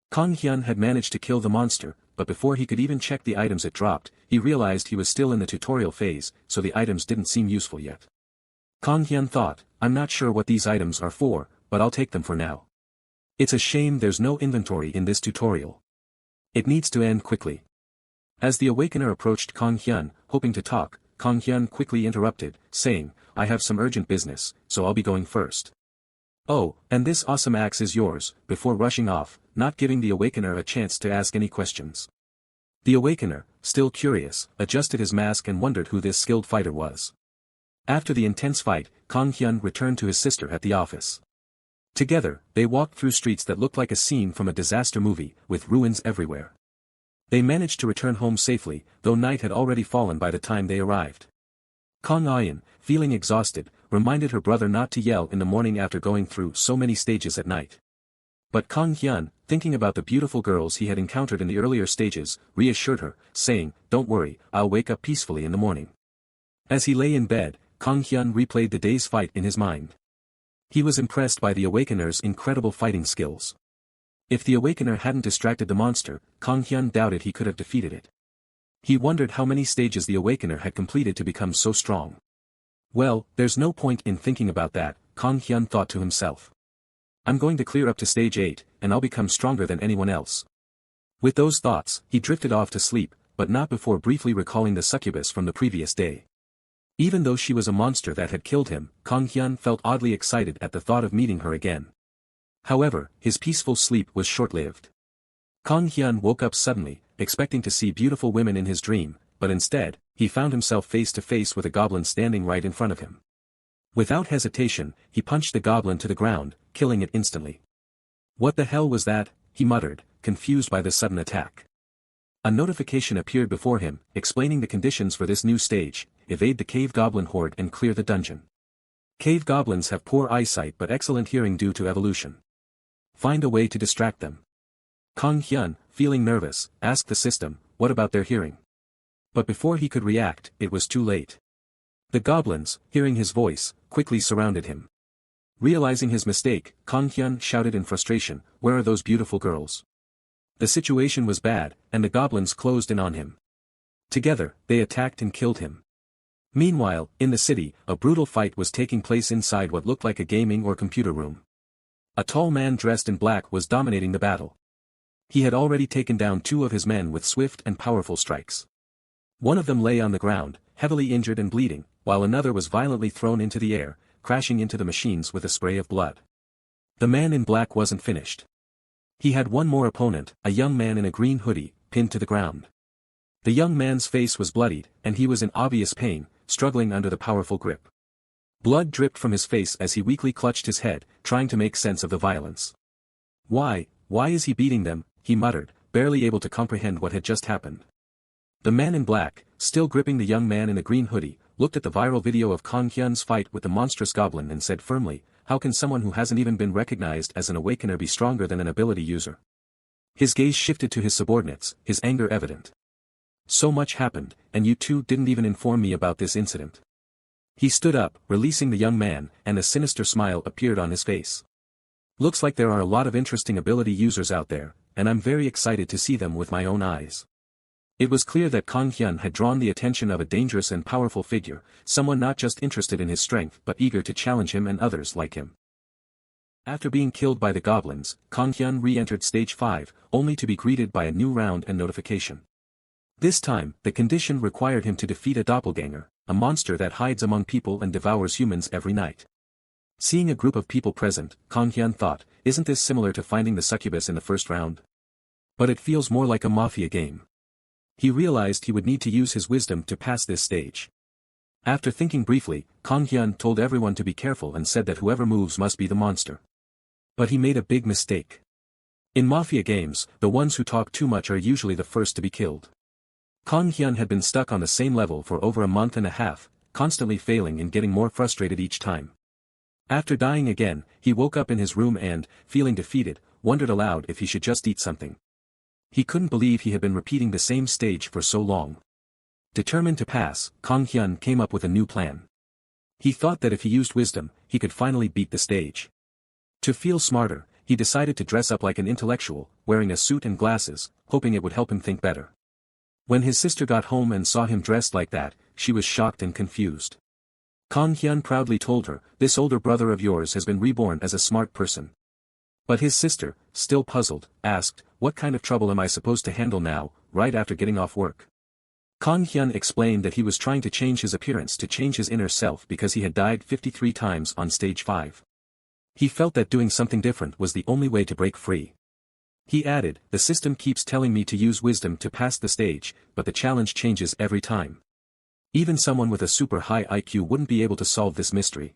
Kang Hyun had managed to kill the monster, but before he could even check the items it dropped, he realized he was still in the tutorial phase, so the items didn't seem useful yet. Kang Hyun thought, "I'm not sure what these items are for, but I'll take them for now. It's a shame there's no inventory in this tutorial. It needs to end quickly." As the awakener approached Kang Hyun, hoping to talk, Kang Hyun quickly interrupted, saying, "I have some urgent business, so I'll be going first." "Oh, and this awesome axe is yours," before rushing off, not giving the awakener a chance to ask any questions. The awakener, still curious, adjusted his mask and wondered who this skilled fighter was. After the intense fight, Kang Hyun returned to his sister at the office. Together, they walked through streets that looked like a scene from a disaster movie, with ruins everywhere. They managed to return home safely, though night had already fallen by the time they arrived. Kang Hyun, feeling exhausted, reminded her brother not to yell in the morning after going through so many stages at night. But Kang Hyun, thinking about the beautiful girls he had encountered in the earlier stages, reassured her, saying, "Don't worry, I'll wake up peacefully in the morning." As he lay in bed, Kang Hyun replayed the day's fight in his mind. He was impressed by the awakener's incredible fighting skills. If the awakener hadn't distracted the monster, Kang Hyun doubted he could have defeated it. He wondered how many stages the awakener had completed to become so strong. Well, there's no point in thinking about that, Kang Hyun thought to himself. I'm going to clear up to stage 8, and I'll become stronger than anyone else. With those thoughts, he drifted off to sleep, but not before briefly recalling the succubus from the previous day. Even though she was a monster that had killed him, Kang Hyun felt oddly excited at the thought of meeting her again. However, his peaceful sleep was short-lived. Kang Hyun woke up suddenly, expecting to see beautiful women in his dream, but instead, he found himself face to face with a goblin standing right in front of him. Without hesitation, he punched the goblin to the ground, killing it instantly. "What the hell was that?" he muttered, confused by the sudden attack. A notification appeared before him, explaining the conditions for this new stage: evade the cave goblin horde and clear the dungeon. Cave goblins have poor eyesight but excellent hearing due to evolution. Find a way to distract them. Kang Hyun, feeling nervous, asked the system, what about their hearing? But before he could react, it was too late. The goblins, hearing his voice, quickly surrounded him. Realizing his mistake, Kang Hyun shouted in frustration, where are those beautiful girls? The situation was bad, and the goblins closed in on him. Together, they attacked and killed him. Meanwhile, in the city, a brutal fight was taking place inside what looked like a gaming or computer room. A tall man dressed in black was dominating the battle. He had already taken down 2 of his men with swift and powerful strikes. One of them lay on the ground, heavily injured and bleeding, while another was violently thrown into the air, crashing into the machines with a spray of blood. The man in black wasn't finished. He had one more opponent, a young man in a green hoodie, pinned to the ground. The young man's face was bloodied, and he was in obvious pain, struggling under the powerful grip. Blood dripped from his face as he weakly clutched his head, trying to make sense of the violence. Why is he beating them? He muttered, barely able to comprehend what had just happened. The man in black, still gripping the young man in the green hoodie, looked at the viral video of Kang Hyun's fight with the Monstrous Goblin and said firmly, how can someone who hasn't even been recognized as an awakener be stronger than an ability user? His gaze shifted to his subordinates, his anger evident. So much happened, and you two didn't even inform me about this incident. He stood up, releasing the young man, and a sinister smile appeared on his face. Looks like there are a lot of interesting ability users out there, and I'm very excited to see them with my own eyes. It was clear that Kang Hyun had drawn the attention of a dangerous and powerful figure, someone not just interested in his strength but eager to challenge him and others like him. After being killed by the goblins, Kang Hyun re-entered Stage 5, only to be greeted by a new round and notification. This time, the condition required him to defeat a doppelganger, a monster that hides among people and devours humans every night. Seeing a group of people present, Kang Hyun thought, isn't this similar to finding the succubus in the first round? But it feels more like a mafia game. He realized he would need to use his wisdom to pass this stage. After thinking briefly, Kang Hyun told everyone to be careful and said that whoever moves must be the monster. But he made a big mistake. In mafia games, the ones who talk too much are usually the first to be killed. Kang Hyun had been stuck on the same level for over a month and a half, constantly failing and getting more frustrated each time. After dying again, he woke up in his room and, feeling defeated, wondered aloud if he should just eat something. He couldn't believe he had been repeating the same stage for so long. Determined to pass, Kang Hyun came up with a new plan. He thought that if he used wisdom, he could finally beat the stage. To feel smarter, he decided to dress up like an intellectual, wearing a suit and glasses, hoping it would help him think better. When his sister got home and saw him dressed like that, she was shocked and confused. Kang Hyun proudly told her, this older brother of yours has been reborn as a smart person. But his sister, still puzzled, asked, what kind of trouble am I supposed to handle now, right after getting off work? Kang Hyun explained that he was trying to change his appearance to change his inner self because he had died 53 times on Stage 5. He felt that doing something different was the only way to break free. He added, the system keeps telling me to use wisdom to pass the stage, but the challenge changes every time. Even someone with a super high IQ wouldn't be able to solve this mystery.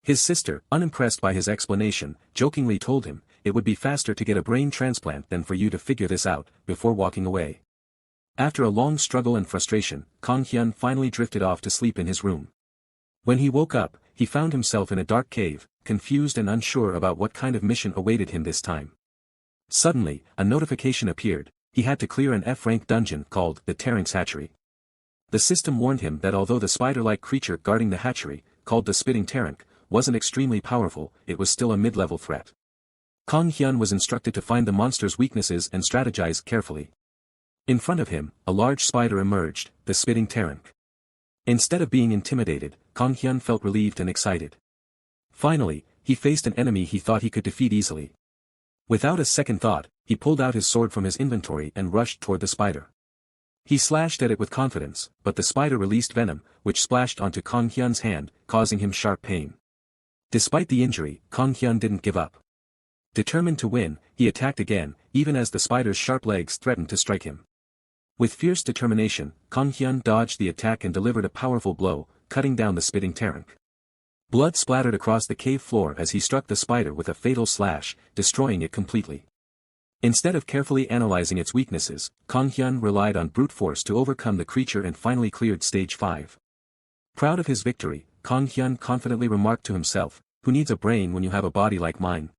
His sister, unimpressed by his explanation, jokingly told him, it would be faster to get a brain transplant than for you to figure this out, before walking away. After a long struggle and frustration, Kang Hyun finally drifted off to sleep in his room. When he woke up, he found himself in a dark cave, confused and unsure about what kind of mission awaited him this time. Suddenly, a notification appeared. He had to clear an F-rank dungeon called the Terrank's Hatchery. The system warned him that although the spider-like creature guarding the hatchery, called the Spitting Terrank, wasn't extremely powerful, it was still a mid-level threat. Kang Hyun was instructed to find the monster's weaknesses and strategize carefully. In front of him, a large spider emerged, the Spitting Terrank. Instead of being intimidated, Kang Hyun felt relieved and excited. Finally, he faced an enemy he thought he could defeat easily. Without a second thought, he pulled out his sword from his inventory and rushed toward the spider. He slashed at it with confidence, but the spider released venom, which splashed onto Kang Hyun's hand, causing him sharp pain. Despite the injury, Kang Hyun didn't give up. Determined to win, he attacked again, even as the spider's sharp legs threatened to strike him. With fierce determination, Kang Hyun dodged the attack and delivered a powerful blow, cutting down the Spitting Terrank. Blood splattered across the cave floor as he struck the spider with a fatal slash, destroying it completely. Instead of carefully analyzing its weaknesses, Kang Hyun relied on brute force to overcome the creature and finally cleared stage 5. Proud of his victory, Kang Hyun confidently remarked to himself, "Who needs a brain when you have a body like mine?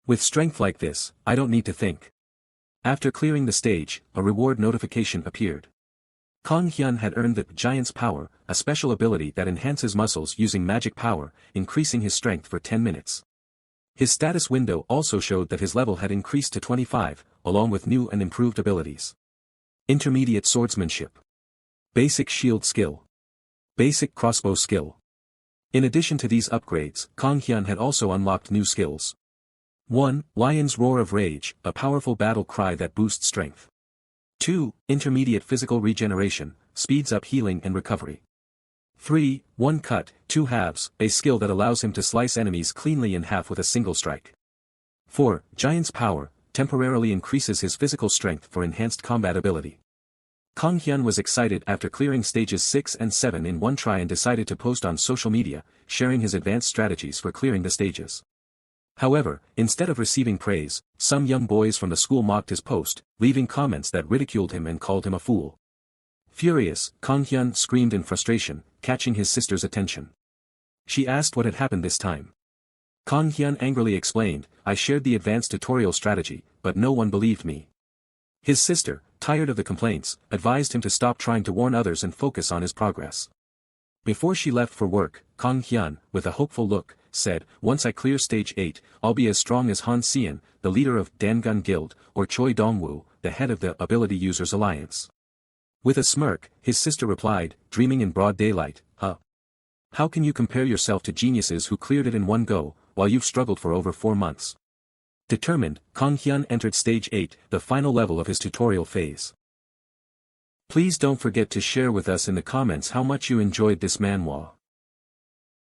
With strength like this, I don't need to think." After clearing the stage, a reward notification appeared. Kang Hyun had earned the Giant's Power, a special ability that enhances muscles using magic power, increasing his strength for 10 minutes. His status window also showed that his level had increased to 25, along with new and improved abilities. Intermediate Swordsmanship. Basic Shield Skill. Basic Crossbow Skill. In addition to these upgrades, Kang Hyun had also unlocked new skills. 1. Lion's Roar of Rage, a powerful battle cry that boosts strength. 2. Intermediate Physical Regeneration, speeds up healing and recovery. 3. One Cut, Two Halves, a skill that allows him to slice enemies cleanly in half with a single strike. 4. Giant's Power, temporarily increases his physical strength for enhanced combat ability. Kang Hyun was excited after clearing stages 6 and 7 in one try and decided to post on social media, sharing his advanced strategies for clearing the stages. However, instead of receiving praise, some young boys from the school mocked his post, leaving comments that ridiculed him and called him a fool. Furious, Kang Hyun screamed in frustration, catching his sister's attention. She asked what had happened this time. Kang Hyun angrily explained, "I shared the advanced tutorial strategy, but no one believed me." His sister, tired of the complaints, advised him to stop trying to warn others and focus on his progress. Before she left for work, Kang Hyun, with a hopeful look, said, "Once I clear stage 8, I'll be as strong as Han Xian, the leader of Dangun Guild, or Choi Dongwoo, the head of the Ability Users Alliance." With a smirk, his sister replied, dreaming in broad daylight, "Huh? How can you compare yourself to geniuses who cleared it in one go, while you've struggled for over 4 months?" Determined, Kang Hyun entered stage 8, the final level of his tutorial phase. Please don't forget to share with us in the comments how much you enjoyed this manhwa.